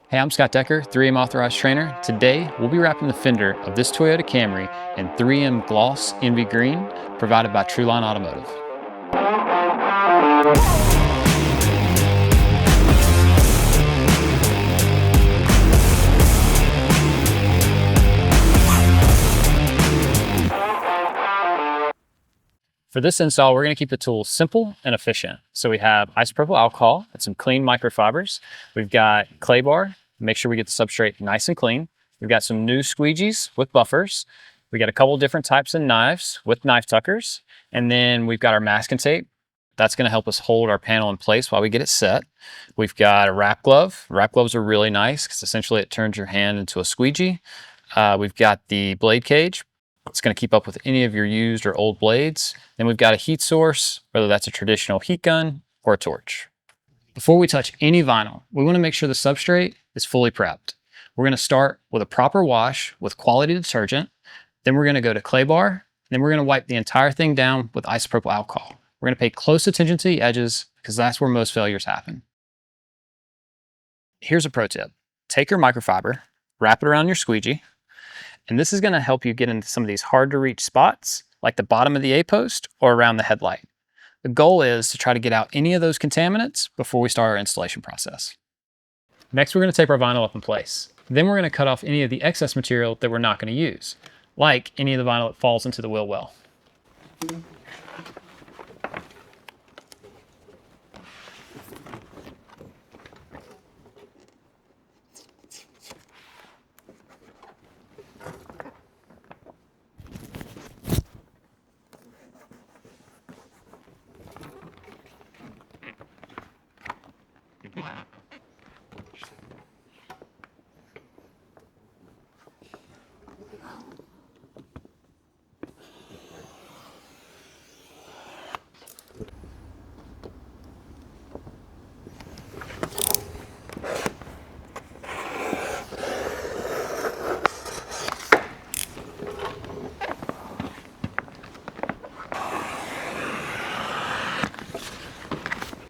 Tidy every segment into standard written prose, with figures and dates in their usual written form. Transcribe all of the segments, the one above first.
Hey, I'm Scott Decker, 3M Authorized Trainer. Today, we'll be wrapping the fender of this Toyota Camry in 3M Gloss Envy Green, provided by TrueLine Automotive. For this install, we're going to keep the tool simple and efficient. So we have isopropyl alcohol and some clean microfibers. We've got clay bar, make sure we get the substrate nice and clean. We've got some new squeegees with buffers. We got a couple different types of knives with knife tuckers. And then we've got our masking tape. That's going to help us hold our panel in place while we get it set. We've got a wrap glove. Wrap gloves are really nice because essentially it turns your hand into a squeegee. We've got the blade cage. It's going to keep up with any of your used or old blades. Then we've got a heat source, whether that's a traditional heat gun or a torch. Before we touch any vinyl, we want to make sure the substrate is fully prepped. We're going to start with a proper wash with quality detergent. Then we're going to go to clay bar. Then we're going to wipe the entire thing down with isopropyl alcohol. We're going to pay close attention to the edges because that's where most failures happen. Here's a pro tip. Take your microfiber, wrap it around your squeegee, and this is going to help you get into some of these hard to reach spots like the bottom of the A-post or around the headlight. The goal is to try to get out any of those contaminants before we start our installation process. Next, we're going to tape our vinyl up in place. Then we're going to cut off any of the excess material that we're not going to use, like any of the vinyl that falls into the wheel well.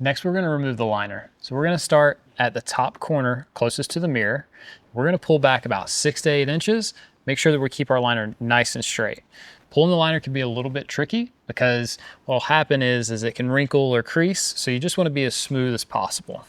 Next, we're going to remove the liner. So we're going to start at the top corner closest to the mirror. We're going to pull back about 6 to 8 inches. Make sure that we keep our liner nice and straight. Pulling the liner can be a little bit tricky because what will happen is it can wrinkle or crease. So you just want to be as smooth as possible.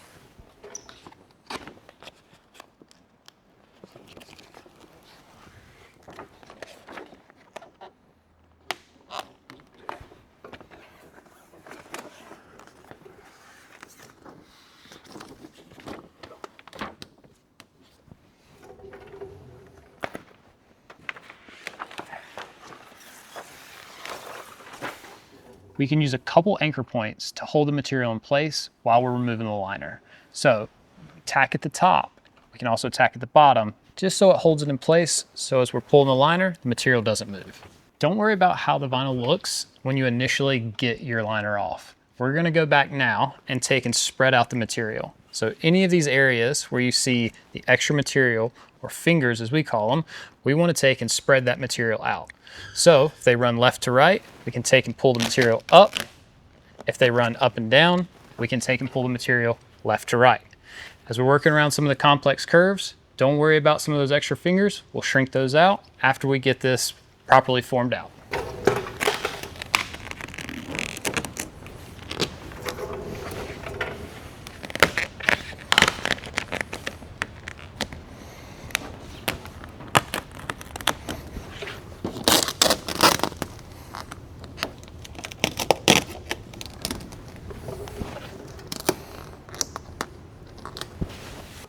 We can use a couple anchor points to hold the material in place while we're removing the liner. So tack at the top, we can also tack at the bottom, just so it holds it in place. So as we're pulling the liner, the material doesn't move. Don't worry about how the vinyl looks when you initially get your liner off. We're gonna go back now and take and spread out the material. So any of these areas where you see the extra material, or fingers as we call them, we want to take and spread that material out. So if they run left to right, we can take and pull the material up. If they run up and down, we can take and pull the material left to right. As we're working around some of the complex curves, don't worry about some of those extra fingers. We'll shrink those out after we get this properly formed out.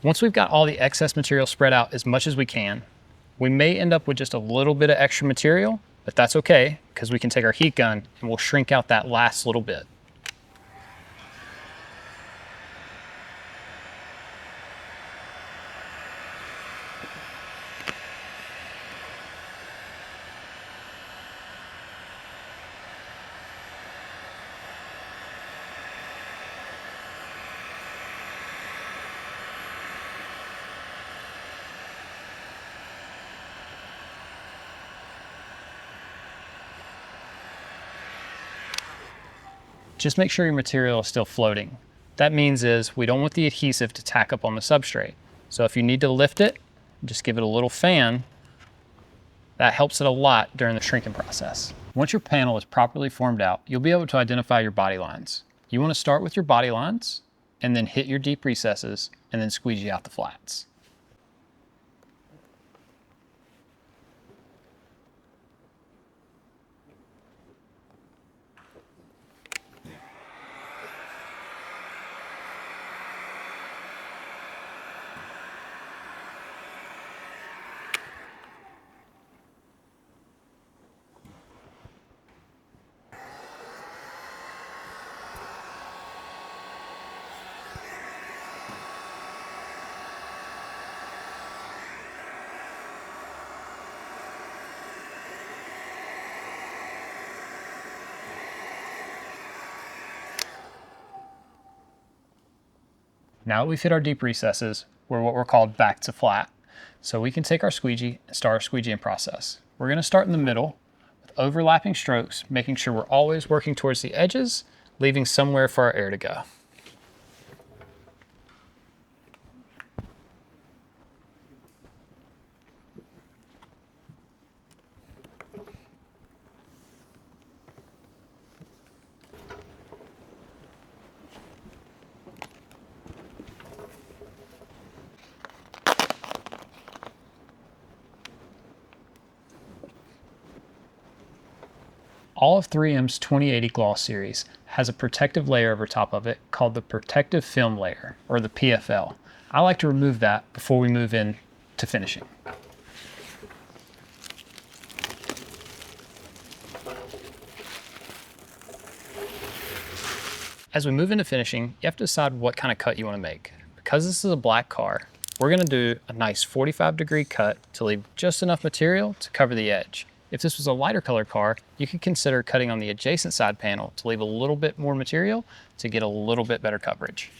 Once we've got all the excess material spread out as much as we can, we may end up with just a little bit of extra material, but that's okay because we can take our heat gun and we'll shrink out that last little bit. Just make sure your material is still floating. That means is we don't want the adhesive to tack up on the substrate. So if you need to lift it, just give it a little fan. That helps it a lot during the shrinking process. Once your panel is properly formed out, you'll be able to identify your body lines. You want to start with your body lines and then hit your deep recesses and then squeegee out the flats. Now that we've hit our deep recesses, we're what we're called back to flat. So we can take our squeegee and start our squeegeeing process. We're going to start in the middle with overlapping strokes, making sure we're always working towards the edges, leaving somewhere for our air to go. All of 3M's 2080 Gloss series has a protective layer over top of it called the protective film layer, or the PFL. I like to remove that before we move in to finishing. As we move into finishing, you have to decide what kind of cut you want to make. Because this is a black car, we're going to do a nice 45-degree cut to leave just enough material to cover the edge. If this was a lighter color car, you could consider cutting on the adjacent side panel to leave a little bit more material to get a little bit better coverage.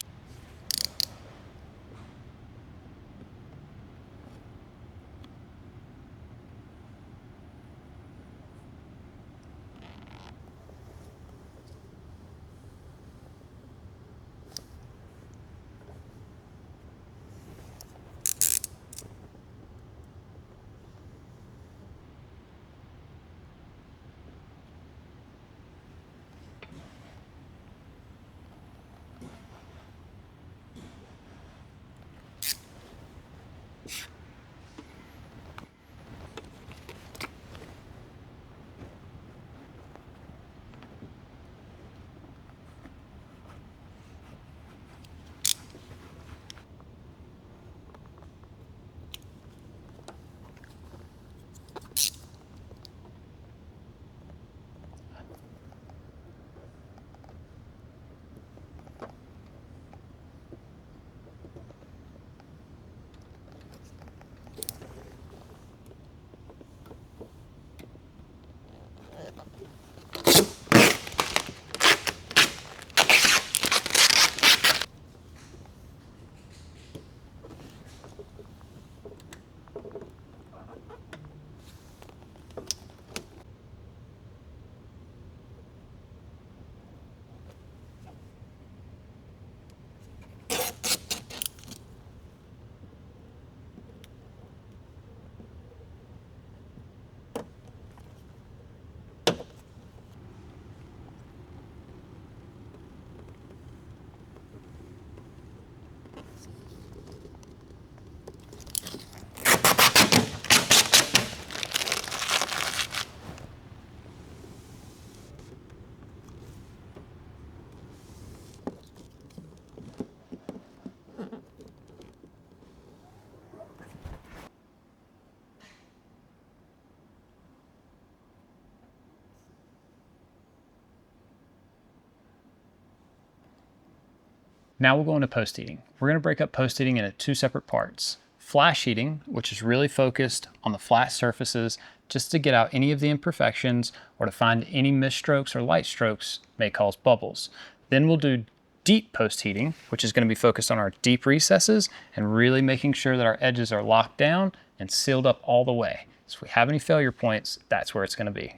Now we'll go into post heating. We're going to break up post heating into two separate parts. Flash heating, which is really focused on the flat surfaces just to get out any of the imperfections or to find any missed strokes or light strokes may cause bubbles. Then we'll do deep post heating, which is going to be focused on our deep recesses and really making sure that our edges are locked down and sealed up all the way. So if we have any failure points, that's where it's going to be.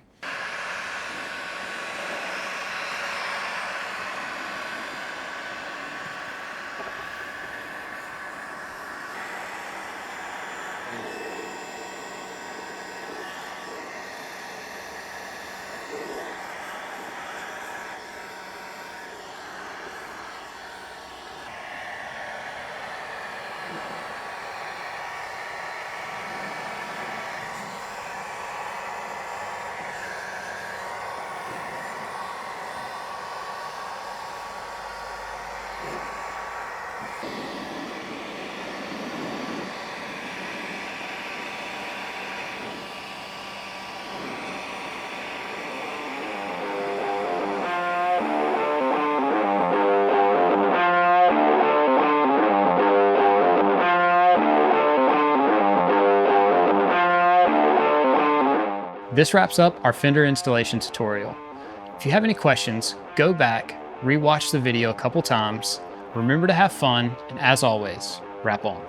This wraps up our fender installation tutorial. If you have any questions, go back, rewatch the video a couple times, remember to have fun, and as always, wrap on.